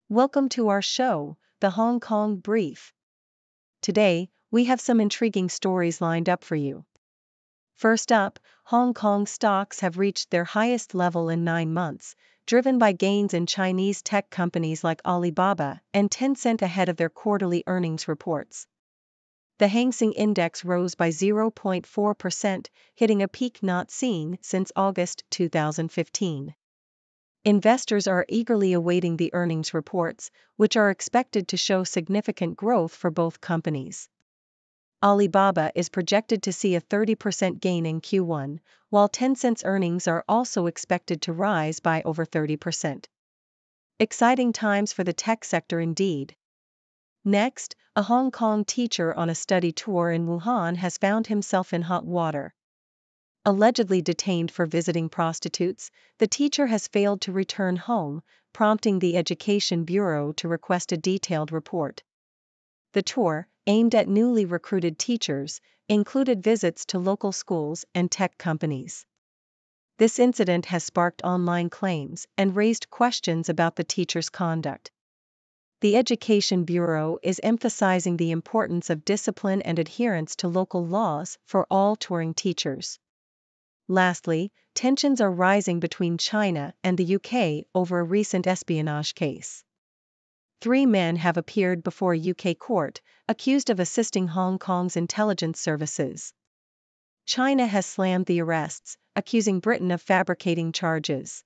Welcome to our show, The Hong Kong Brief. Today, we have some intriguing stories lined up for you. First up, Hong Kong stocks have reached their highest level in 9 months, driven by gains in Chinese tech companies like Alibaba and Tencent ahead of their quarterly earnings reports. The Hang Seng Index rose by 0.4%, hitting a peak not seen since August 2015. Investors are eagerly awaiting the earnings reports, which are expected to show significant growth for both companies. Alibaba is projected to see a 30% gain in Q1, while Tencent's earnings are also expected to rise by over 30%. Exciting times for the tech sector indeed. Next, a Hong Kong teacher on a study tour in Wuhan has found himself in hot water. Allegedly detained for visiting prostitutes, the teacher has failed to return home, prompting the Education Bureau to request a detailed report. The tour, aimed at newly recruited teachers, included visits to local schools and tech companies. This incident has sparked online claims and raised questions about the teacher's conduct. The Education Bureau is emphasizing the importance of discipline and adherence to local laws for all touring teachers. Lastly, tensions are rising between China and the UK over a recent espionage case. 3 men have appeared before a UK court, accused of assisting Hong Kong's intelligence services. China has slammed the arrests, accusing Britain of fabricating charges.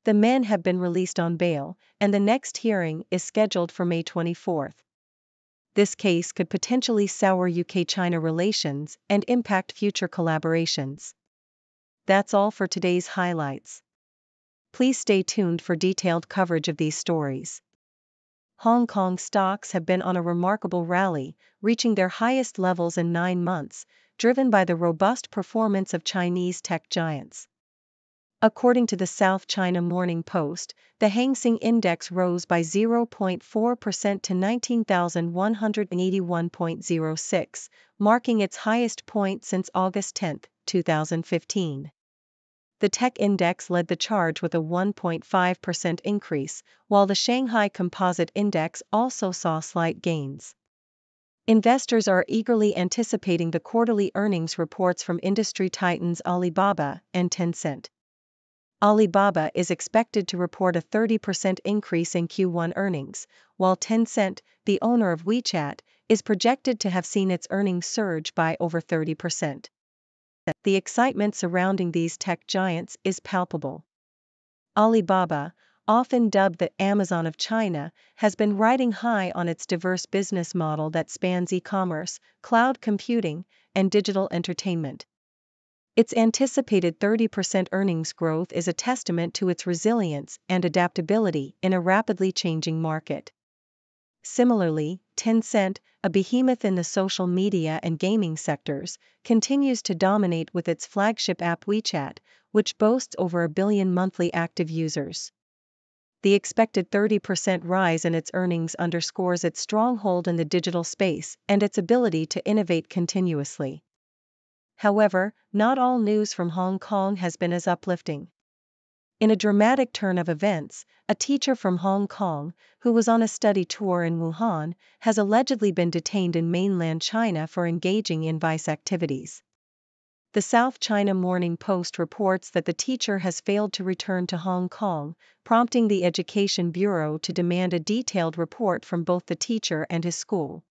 The men have been released on bail, and the next hearing is scheduled for May 24. This case could potentially sour UK-China relations and impact future collaborations. That's all for today's highlights. Please stay tuned for detailed coverage of these stories. Hong Kong stocks have been on a remarkable rally, reaching their highest levels in 9 months, driven by the robust performance of Chinese tech giants. According to the South China Morning Post, the Hang Seng Index rose by 0.4% to 19,181.06, marking its highest point since August 10, 2015. The tech index led the charge with a 1.5% increase, while the Shanghai Composite Index also saw slight gains. Investors are eagerly anticipating the quarterly earnings reports from industry titans Alibaba and Tencent. Alibaba is expected to report a 30% increase in Q1 earnings, while Tencent, the owner of WeChat, is projected to have seen its earnings surge by over 30%. The excitement surrounding these tech giants is palpable. Alibaba, often dubbed the Amazon of China, has been riding high on its diverse business model that spans e-commerce, cloud computing, and digital entertainment. Its anticipated 30% earnings growth is a testament to its resilience and adaptability in a rapidly changing market. Similarly, Tencent, a behemoth in the social media and gaming sectors, continues to dominate with its flagship app WeChat, which boasts over 1 billion monthly active users. The expected 30% rise in its earnings underscores its stronghold in the digital space and its ability to innovate continuously. However, not all news from Hong Kong has been as uplifting. In a dramatic turn of events, a teacher from Hong Kong, who was on a study tour in Wuhan, has allegedly been detained in mainland China for engaging in vice activities. The South China Morning Post reports that the teacher has failed to return to Hong Kong, prompting the Education Bureau to demand a detailed report from both the teacher and his school.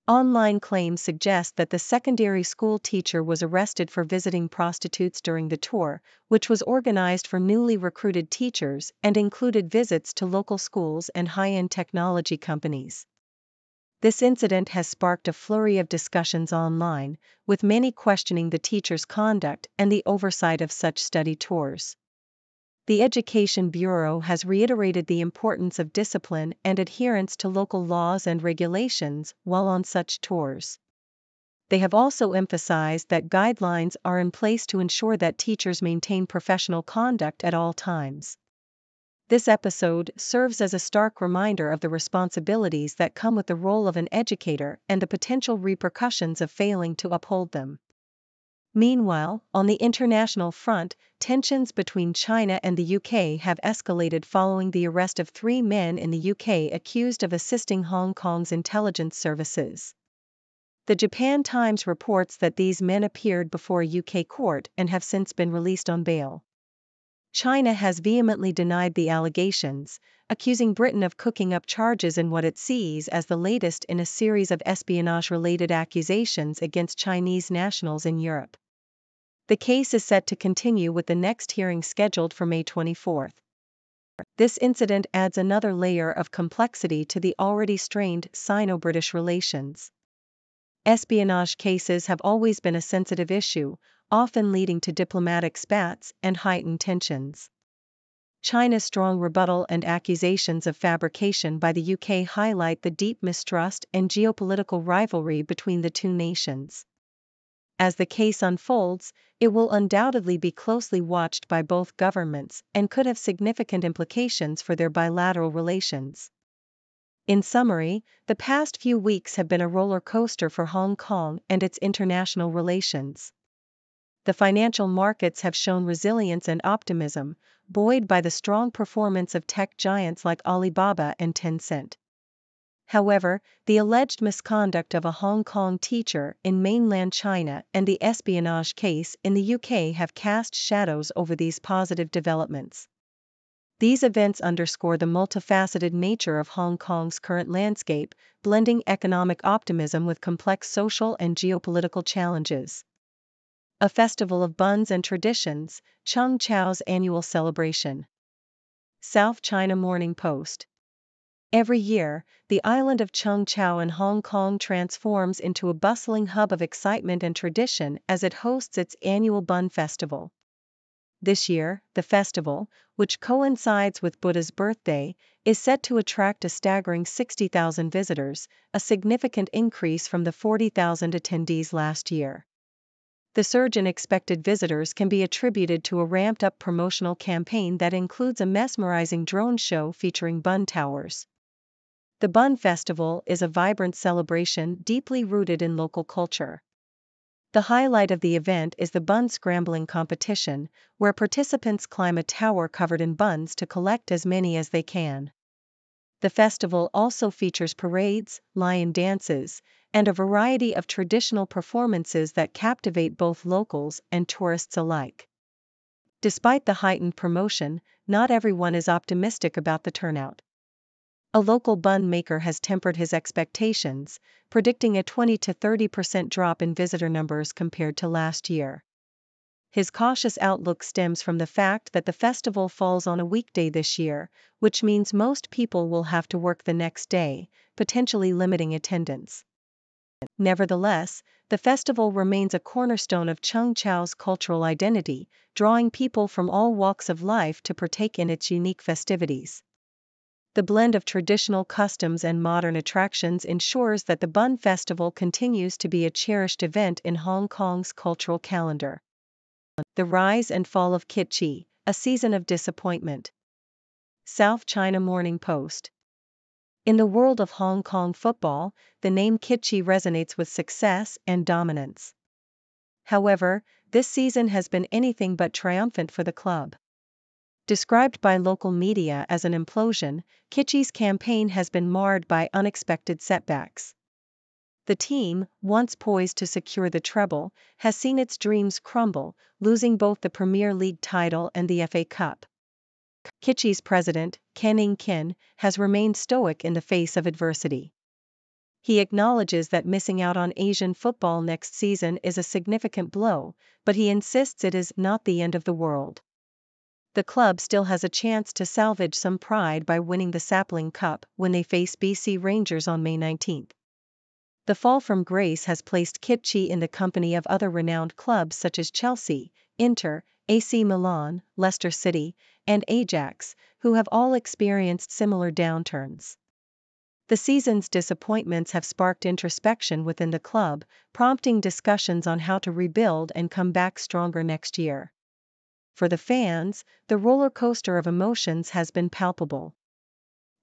Online claims suggest that the secondary school teacher was arrested for visiting prostitutes during the tour, which was organized for newly recruited teachers and included visits to local schools and high-end technology companies. This incident has sparked a flurry of discussions online, with many questioning the teacher's conduct and the oversight of such study tours. The Education Bureau has reiterated the importance of discipline and adherence to local laws and regulations while on such tours. They have also emphasized that guidelines are in place to ensure that teachers maintain professional conduct at all times. This episode serves as a stark reminder of the responsibilities that come with the role of an educator and the potential repercussions of failing to uphold them. Meanwhile, on the international front, tensions between China and the UK have escalated following the arrest of 3 men in the UK accused of assisting Hong Kong's intelligence services. The Japan Times reports that these men appeared before a UK court and have since been released on bail. China has vehemently denied the allegations, accusing Britain of cooking up charges in what it sees as the latest in a series of espionage-related accusations against Chinese nationals in Europe. The case is set to continue with the next hearing scheduled for May 24. This incident adds another layer of complexity to the already strained Sino-British relations. Espionage cases have always been a sensitive issue, often leading to diplomatic spats and heightened tensions. China's strong rebuttal and accusations of fabrication by the UK highlight the deep mistrust and geopolitical rivalry between the two nations. As the case unfolds, it will undoubtedly be closely watched by both governments and could have significant implications for their bilateral relations. In summary, the past few weeks have been a roller coaster for Hong Kong and its international relations. The financial markets have shown resilience and optimism, buoyed by the strong performance of tech giants like Alibaba and Tencent. However, the alleged misconduct of a Hong Kong teacher in mainland China and the espionage case in the UK have cast shadows over these positive developments. These events underscore the multifaceted nature of Hong Kong's current landscape, blending economic optimism with complex social and geopolitical challenges. A festival of buns and traditions, Chung Chau's annual celebration. South China Morning Post. Every year, the island of Chung Chau in Hong Kong transforms into a bustling hub of excitement and tradition as it hosts its annual Bun Festival. This year, the festival, which coincides with Buddha's birthday, is set to attract a staggering 60,000 visitors, a significant increase from the 40,000 attendees last year. The surge in expected visitors can be attributed to a ramped-up promotional campaign that includes a mesmerizing drone show featuring bun towers. The Bun Festival is a vibrant celebration deeply rooted in local culture. The highlight of the event is the bun scrambling competition, where participants climb a tower covered in buns to collect as many as they can. The festival also features parades, lion dances, and a variety of traditional performances that captivate both locals and tourists alike. Despite the heightened promotion, not everyone is optimistic about the turnout. A local bun maker has tempered his expectations, predicting a 20 to 30% drop in visitor numbers compared to last year. His cautious outlook stems from the fact that the festival falls on a weekday this year, which means most people will have to work the next day, potentially limiting attendance. Nevertheless, the festival remains a cornerstone of Chung Chau's cultural identity, drawing people from all walks of life to partake in its unique festivities. The blend of traditional customs and modern attractions ensures that the Bun Festival continues to be a cherished event in Hong Kong's cultural calendar. The rise and fall of kitschy, a season of disappointment. South China Morning Post. In the world of Hong Kong football, the name kitschy resonates with success and dominance. However, this season has been anything but triumphant for the club. Described by local media as an implosion, Kitschy's campaign has been marred by unexpected setbacks. The team, once poised to secure the treble, has seen its dreams crumble, losing both the Premier League title and the FA Cup. Kitschy's president, Ken Ing-kin, has remained stoic in the face of adversity. He acknowledges that missing out on Asian football next season is a significant blow, but he insists it is not the end of the world. The club still has a chance to salvage some pride by winning the Sapling Cup when they face BC Rangers on May 19. The fall from grace has placed Kitschy in the company of other renowned clubs such as Chelsea, Inter, AC Milan, Leicester City, and Ajax, who have all experienced similar downturns. The season's disappointments have sparked introspection within the club, prompting discussions on how to rebuild and come back stronger next year. For the fans, the roller coaster of emotions has been palpable.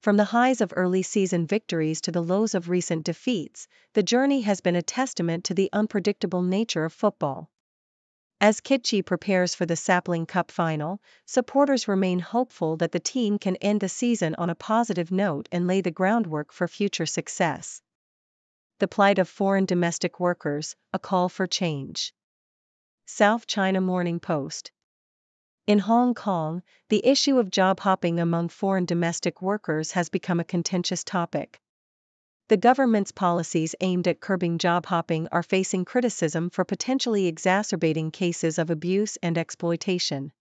From the highs of early season victories to the lows of recent defeats, the journey has been a testament to the unpredictable nature of football. As Kitchi prepares for the Sapling Cup final, supporters remain hopeful that the team can end the season on a positive note and lay the groundwork for future success. The plight of foreign domestic workers, a call for change. South China Morning Post. In Hong Kong, the issue of job hopping among foreign domestic workers has become a contentious topic. The government's policies aimed at curbing job hopping are facing criticism for potentially exacerbating cases of abuse and exploitation.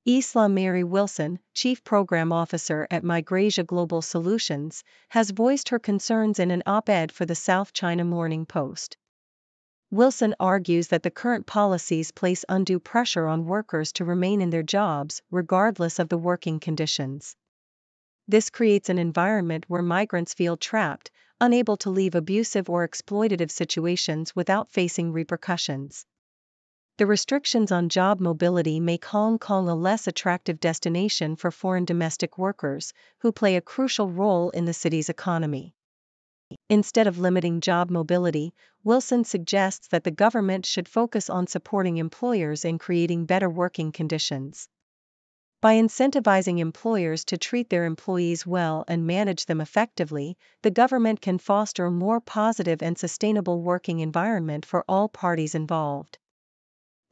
Isla Mary Wilson, Chief Program Officer at Migrasia Global Solutions, has voiced her concerns in an op-ed for the South China Morning Post. Wilson argues that the current policies place undue pressure on workers to remain in their jobs regardless of the working conditions. This creates an environment where migrants feel trapped, unable to leave abusive or exploitative situations without facing repercussions. The restrictions on job mobility make Hong Kong a less attractive destination for foreign domestic workers, who play a crucial role in the city's economy. Instead of limiting job mobility, Wilson suggests that the government should focus on supporting employers in creating better working conditions. By incentivizing employers to treat their employees well and manage them effectively, the government can foster a more positive and sustainable working environment for all parties involved.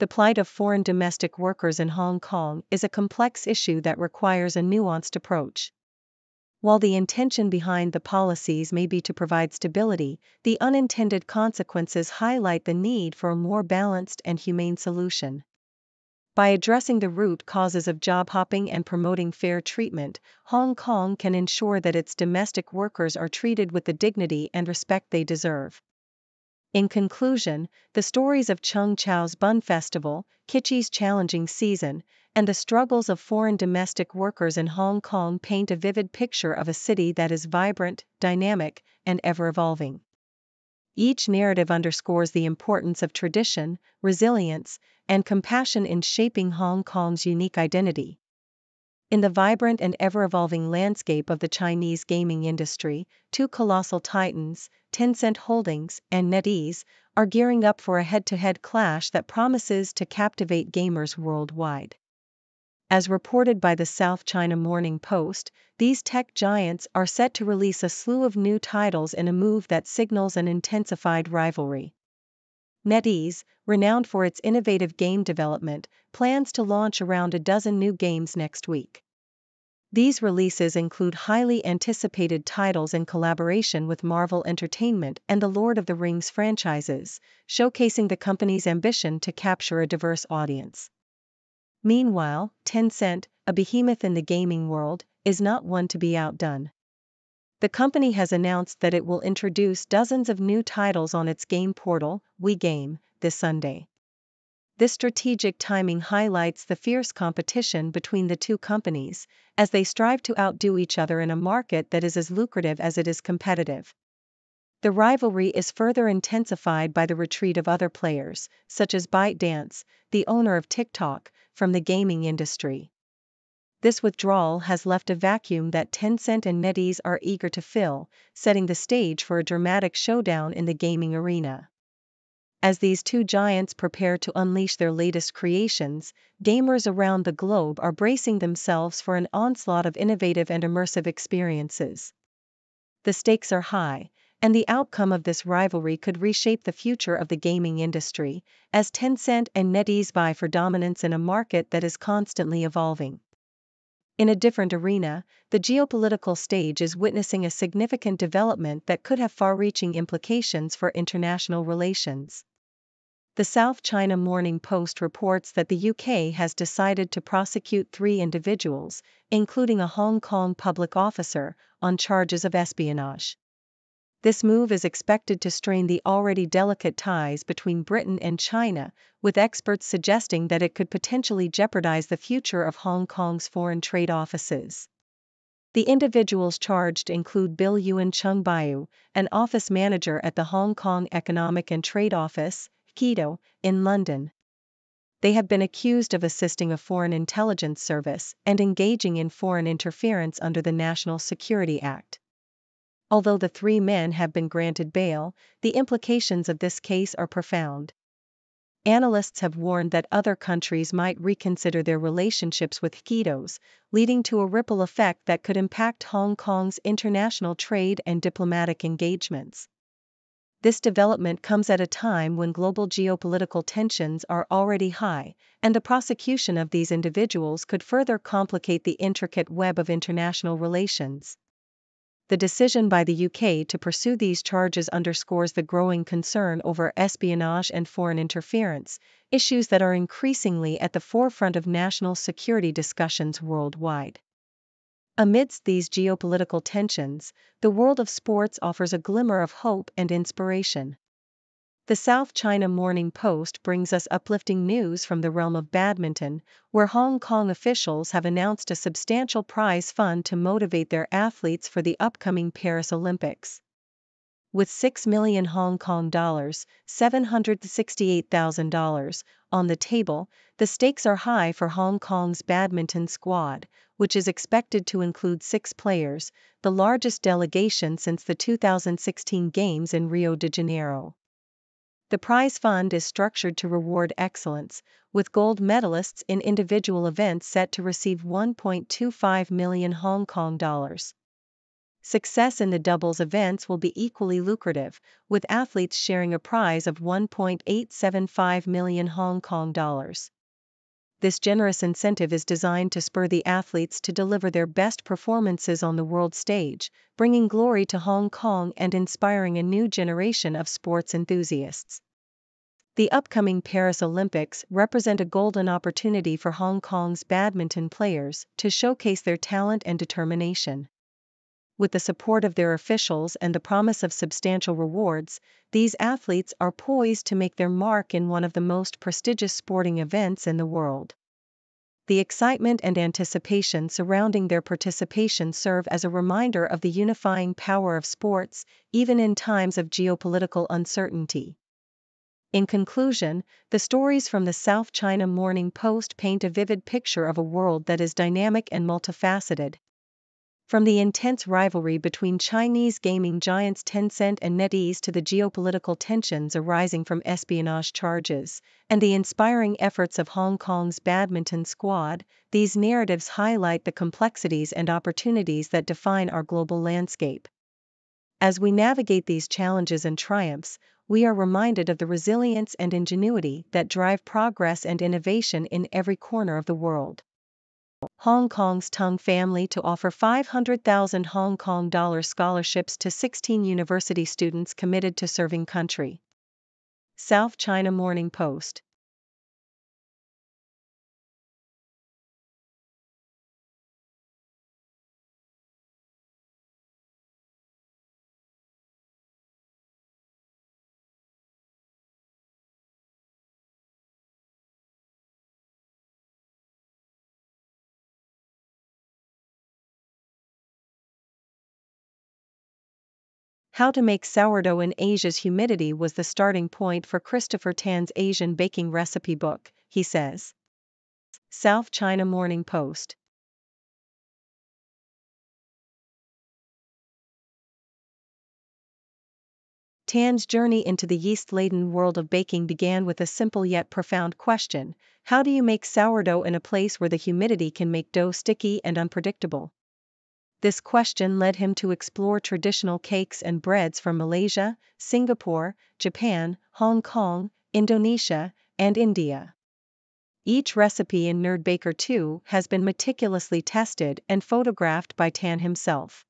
The plight of foreign domestic workers in Hong Kong is a complex issue that requires a nuanced approach. While the intention behind the policies may be to provide stability, the unintended consequences highlight the need for a more balanced and humane solution. By addressing the root causes of job hopping and promoting fair treatment, Hong Kong can ensure that its domestic workers are treated with the dignity and respect they deserve. In conclusion, the stories of Chung Chau's Bun Festival, Kitchi's challenging season, and the struggles of foreign domestic workers in Hong Kong paint a vivid picture of a city that is vibrant, dynamic, and ever-evolving. Each narrative underscores the importance of tradition, resilience, and compassion in shaping Hong Kong's unique identity. In the vibrant and ever-evolving landscape of the Chinese gaming industry, two colossal titans, Tencent Holdings and NetEase, are gearing up for a head-to-head clash that promises to captivate gamers worldwide. As reported by the South China Morning Post, these tech giants are set to release a slew of new titles in a move that signals an intensified rivalry. NetEase, renowned for its innovative game development, plans to launch around a dozen new games next week. These releases include highly anticipated titles in collaboration with Marvel Entertainment and the Lord of the Rings franchises, showcasing the company's ambition to capture a diverse audience. Meanwhile, Tencent, a behemoth in the gaming world, is not one to be outdone. The company has announced that it will introduce dozens of new titles on its game portal, WeGame, this Sunday. This strategic timing highlights the fierce competition between the two companies, as they strive to outdo each other in a market that is as lucrative as it is competitive. The rivalry is further intensified by the retreat of other players, such as ByteDance, the owner of TikTok, from the gaming industry. This withdrawal has left a vacuum that Tencent and NetEase are eager to fill, setting the stage for a dramatic showdown in the gaming arena. As these two giants prepare to unleash their latest creations, gamers around the globe are bracing themselves for an onslaught of innovative and immersive experiences. The stakes are high, and the outcome of this rivalry could reshape the future of the gaming industry, as Tencent and NetEase vie for dominance in a market that is constantly evolving. In a different arena, the geopolitical stage is witnessing a significant development that could have far-reaching implications for international relations. The South China Morning Post reports that the UK has decided to prosecute 3 individuals, including a Hong Kong public officer, on charges of espionage. This move is expected to strain the already delicate ties between Britain and China, with experts suggesting that it could potentially jeopardize the future of Hong Kong's foreign trade offices. The individuals charged include Bill Yuan Chung Baiu, an office manager at the Hong Kong Economic and Trade Office, KEDO, in London. They have been accused of assisting a foreign intelligence service and engaging in foreign interference under the National Security Act. Although the 3 men have been granted bail, the implications of this case are profound. Analysts have warned that other countries might reconsider their relationships with ketos, leading to a ripple effect that could impact Hong Kong's international trade and diplomatic engagements. This development comes at a time when global geopolitical tensions are already high, and the prosecution of these individuals could further complicate the intricate web of international relations. The decision by the UK to pursue these charges underscores the growing concern over espionage and foreign interference, issues that are increasingly at the forefront of national security discussions worldwide. Amidst these geopolitical tensions, the world of sports offers a glimmer of hope and inspiration. The South China Morning Post brings us uplifting news from the realm of badminton, where Hong Kong officials have announced a substantial prize fund to motivate their athletes for the upcoming Paris Olympics. With 6 million Hong Kong dollars, $768,000, on the table, the stakes are high for Hong Kong's badminton squad, which is expected to include 6 players, the largest delegation since the 2016 Games in Rio de Janeiro. The prize fund is structured to reward excellence, with gold medalists in individual events set to receive 1.25 million Hong Kong dollars. Success in the doubles events will be equally lucrative, with athletes sharing a prize of 1.875 million Hong Kong dollars. This generous incentive is designed to spur the athletes to deliver their best performances on the world stage, bringing glory to Hong Kong and inspiring a new generation of sports enthusiasts. The upcoming Paris Olympics represent a golden opportunity for Hong Kong's badminton players to showcase their talent and determination. With the support of their officials and the promise of substantial rewards, these athletes are poised to make their mark in one of the most prestigious sporting events in the world. The excitement and anticipation surrounding their participation serve as a reminder of the unifying power of sports, even in times of geopolitical uncertainty. In conclusion, the stories from the South China Morning Post paint a vivid picture of a world that is dynamic and multifaceted. From the intense rivalry between Chinese gaming giants Tencent and NetEase to the geopolitical tensions arising from espionage charges, and the inspiring efforts of Hong Kong's badminton squad, these narratives highlight the complexities and opportunities that define our global landscape. As we navigate these challenges and triumphs, we are reminded of the resilience and ingenuity that drive progress and innovation in every corner of the world. Hong Kong's Tung family to offer 500,000 Hong Kong dollar scholarships to 16 university students committed to serving country. South China Morning Post. How to make sourdough in Asia's humidity was the starting point for Christopher Tan's Asian baking recipe book, he says. South China Morning Post. Tan's journey into the yeast-laden world of baking began with a simple yet profound question: how do you make sourdough in a place where the humidity can make dough sticky and unpredictable? This question led him to explore traditional cakes and breads from Malaysia, Singapore, Japan, Hong Kong, Indonesia, and India. Each recipe in Nerd Baker 2 has been meticulously tested and photographed by Tan himself.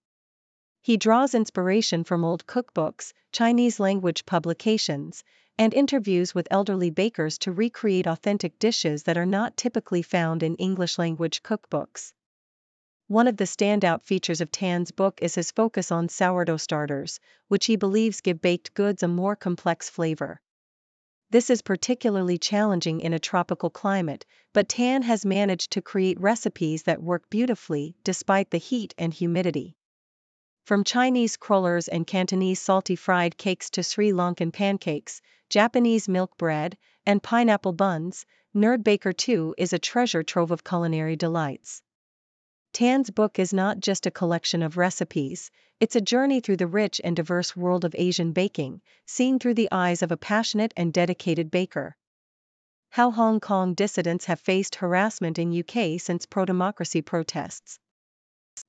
He draws inspiration from old cookbooks, Chinese language publications, and interviews with elderly bakers to recreate authentic dishes that are not typically found in English language cookbooks. One of the standout features of Tan's book is his focus on sourdough starters, which he believes give baked goods a more complex flavor. This is particularly challenging in a tropical climate, but Tan has managed to create recipes that work beautifully despite the heat and humidity. From Chinese crullers and Cantonese salty fried cakes to Sri Lankan pancakes, Japanese milk bread, and pineapple buns, Nerd Baker 2 is a treasure trove of culinary delights. Tan's book is not just a collection of recipes, it's a journey through the rich and diverse world of Asian baking, seen through the eyes of a passionate and dedicated baker. How Hong Kong dissidents have faced harassment in UK since pro-democracy protests.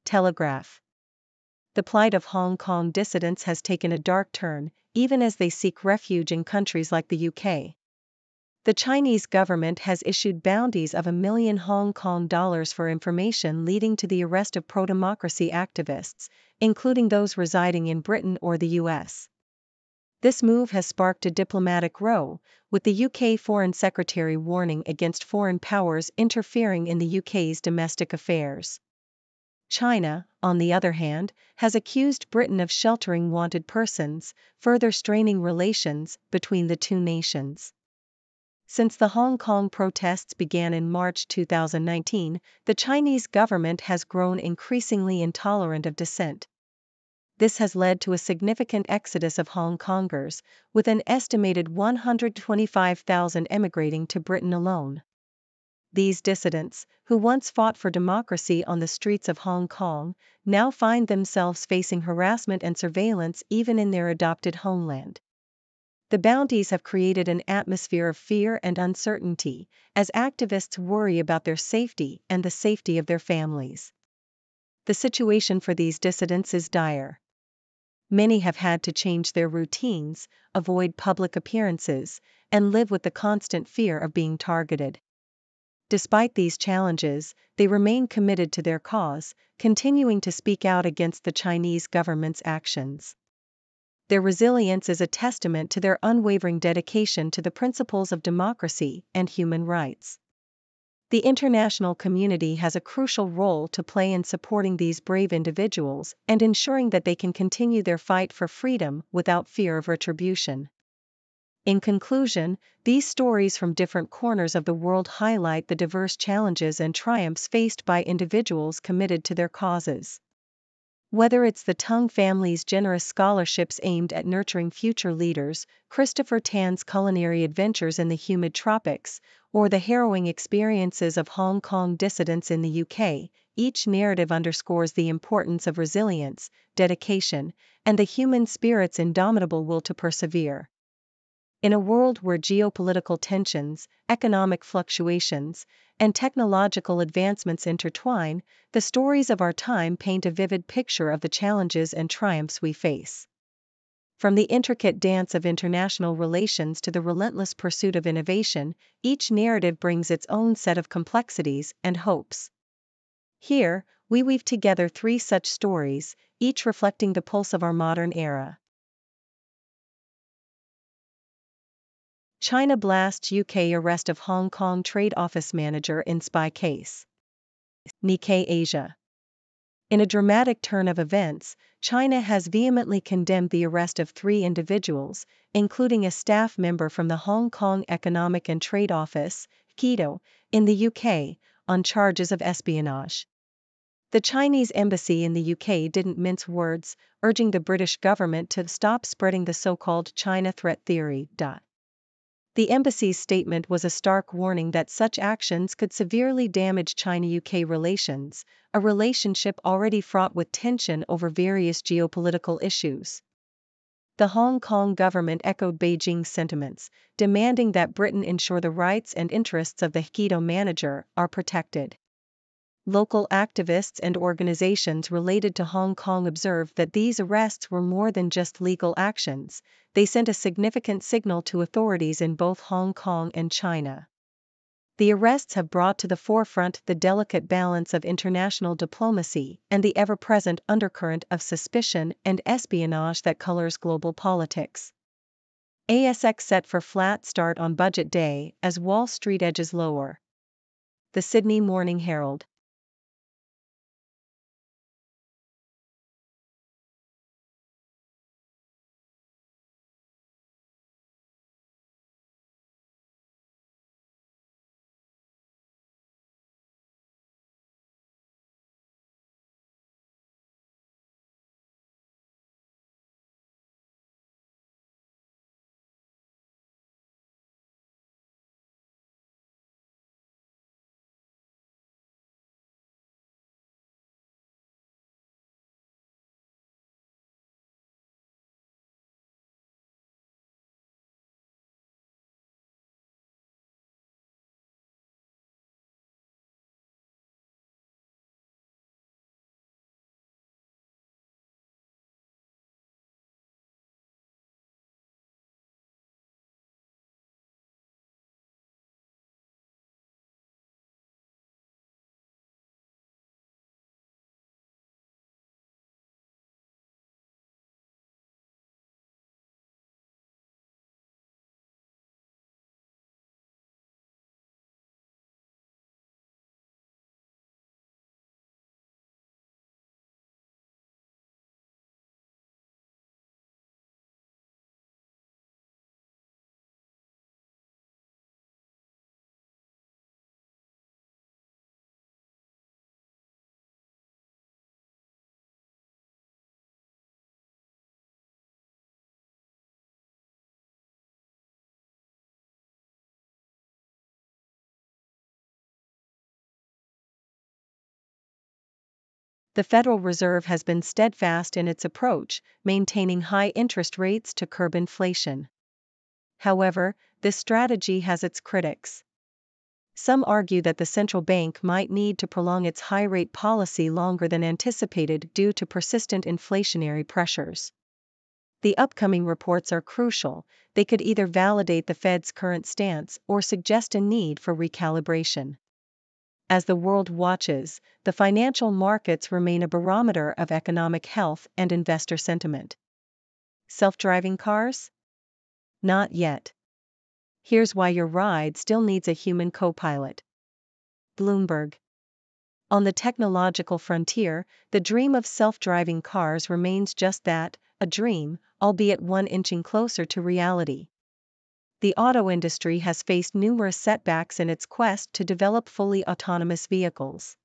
Telegraph. The plight of Hong Kong dissidents has taken a dark turn, even as they seek refuge in countries like the UK. The Chinese government has issued bounties of $1 million Hong Kong dollars for information leading to the arrest of pro-democracy activists, including those residing in Britain or the US. This move has sparked a diplomatic row, with the UK Foreign Secretary warning against foreign powers interfering in the UK's domestic affairs. China, on the other hand, has accused Britain of sheltering wanted persons, further straining relations between the two nations. Since the Hong Kong protests began in March 2019, the Chinese government has grown increasingly intolerant of dissent. This has led to a significant exodus of Hong Kongers, with an estimated 125,000 emigrating to Britain alone. These dissidents, who once fought for democracy on the streets of Hong Kong, now find themselves facing harassment and surveillance even in their adopted homeland. The bounties have created an atmosphere of fear and uncertainty, as activists worry about their safety and the safety of their families. The situation for these dissidents is dire. Many have had to change their routines, avoid public appearances, and live with the constant fear of being targeted. Despite these challenges, they remain committed to their cause, continuing to speak out against the Chinese government's actions. Their resilience is a testament to their unwavering dedication to the principles of democracy and human rights. The international community has a crucial role to play in supporting these brave individuals and ensuring that they can continue their fight for freedom without fear of retribution. In conclusion, these stories from different corners of the world highlight the diverse challenges and triumphs faced by individuals committed to their causes. Whether it's the Tung family's generous scholarships aimed at nurturing future leaders, Christopher Tan's culinary adventures in the humid tropics, or the harrowing experiences of Hong Kong dissidents in the UK, each narrative underscores the importance of resilience, dedication, and the human spirit's indomitable will to persevere. In a world where geopolitical tensions, economic fluctuations, and technological advancements intertwine, the stories of our time paint a vivid picture of the challenges and triumphs we face. From the intricate dance of international relations to the relentless pursuit of innovation, each narrative brings its own set of complexities and hopes. Here, we weave together three such stories, each reflecting the pulse of our modern era. China blasts UK arrest of Hong Kong trade office manager in spy case. Nikkei Asia. In a dramatic turn of events, China has vehemently condemned the arrest of 3 individuals, including a staff member from the Hong Kong Economic and Trade Office, (KETO), in the UK, on charges of espionage. The Chinese embassy in the UK didn't mince words, urging the British government to stop spreading the so-called China threat theory. The embassy's statement was a stark warning that such actions could severely damage China-UK relations, a relationship already fraught with tension over various geopolitical issues. The Hong Kong government echoed Beijing's sentiments, demanding that Britain ensure the rights and interests of the KETO manager are protected. Local activists and organizations related to Hong Kong observed that these arrests were more than just legal actions, they sent a significant signal to authorities in both Hong Kong and China. The arrests have brought to the forefront the delicate balance of international diplomacy and the ever-present undercurrent of suspicion and espionage that colors global politics. ASX set for flat start on budget day as Wall Street edges lower. The Sydney Morning Herald. The Federal Reserve has been steadfast in its approach, maintaining high interest rates to curb inflation. However, this strategy has its critics. Some argue that the central bank might need to prolong its high-rate policy longer than anticipated due to persistent inflationary pressures. The upcoming reports are crucial. They could either validate the Fed's current stance or suggest a need for recalibration. As the world watches, the financial markets remain a barometer of economic health and investor sentiment. Self-driving cars? Not yet. Here's why your ride still needs a human co-pilot. Bloomberg. On the technological frontier, the dream of self-driving cars remains just that, a dream, albeit one inching closer to reality. The auto industry has faced numerous setbacks in its quest to develop fully autonomous vehicles.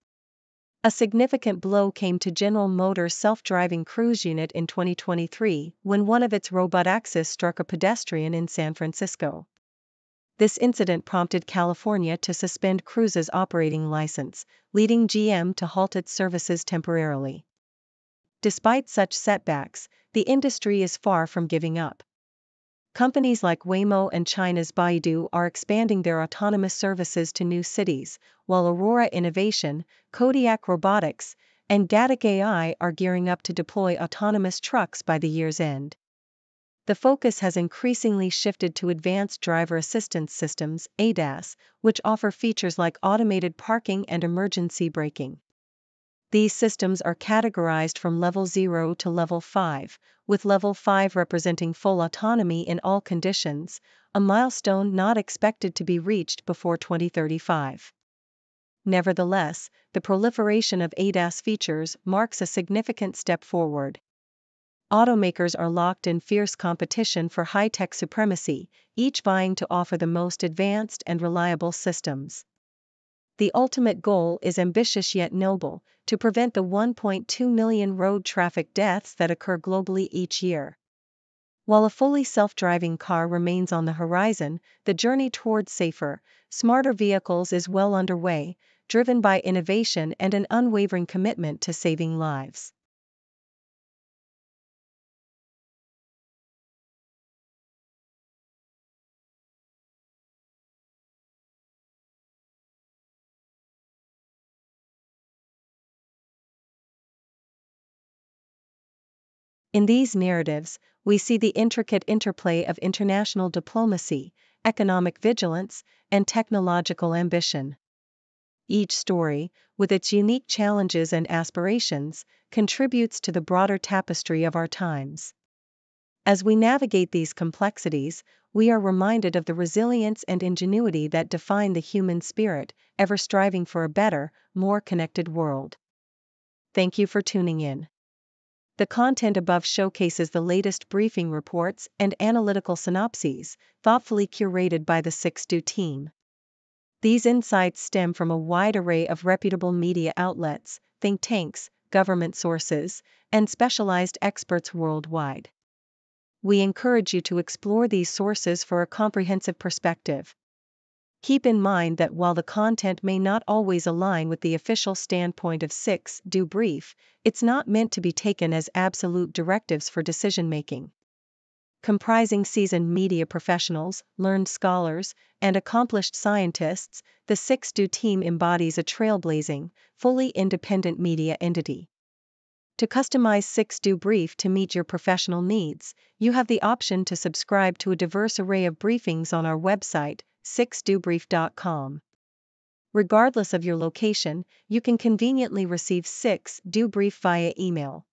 A significant blow came to General Motors' self-driving cruise unit in 2023 when one of its robotaxis struck a pedestrian in San Francisco. This incident prompted California to suspend Cruise's operating license, leading GM to halt its services temporarily. Despite such setbacks, the industry is far from giving up. Companies like Waymo and China's Baidu are expanding their autonomous services to new cities, while Aurora Innovation, Kodiak Robotics, and Gatik AI are gearing up to deploy autonomous trucks by the year's end. The focus has increasingly shifted to advanced driver assistance systems, ADAS, which offer features like automated parking and emergency braking. These systems are categorized from level 0 to level 5, with level 5 representing full autonomy in all conditions, a milestone not expected to be reached before 2035. Nevertheless, the proliferation of ADAS features marks a significant step forward. Automakers are locked in fierce competition for high-tech supremacy, each vying to offer the most advanced and reliable systems. The ultimate goal is ambitious yet noble: to prevent the 1.2 million road traffic deaths that occur globally each year. While a fully self-driving car remains on the horizon, the journey towards safer, smarter vehicles is well underway, driven by innovation and an unwavering commitment to saving lives. In these narratives, we see the intricate interplay of international diplomacy, economic vigilance, and technological ambition. Each story, with its unique challenges and aspirations, contributes to the broader tapestry of our times. As we navigate these complexities, we are reminded of the resilience and ingenuity that define the human spirit, ever striving for a better, more connected world. Thank you for tuning in. The content above showcases the latest briefing reports and analytical synopses, thoughtfully curated by the 6Do team. These insights stem from a wide array of reputable media outlets, think tanks, government sources, and specialized experts worldwide. We encourage you to explore these sources for a comprehensive perspective. Keep in mind that while the content may not always align with the official standpoint of 6Do Brief, it's not meant to be taken as absolute directives for decision-making. Comprising seasoned media professionals, learned scholars, and accomplished scientists, the 6Do team embodies a trailblazing, fully independent media entity. To customize 6Do Brief to meet your professional needs, you have the option to subscribe to a diverse array of briefings on our website, 6dobrief.com. Regardless of your location, you can conveniently receive 6Do Brief via email.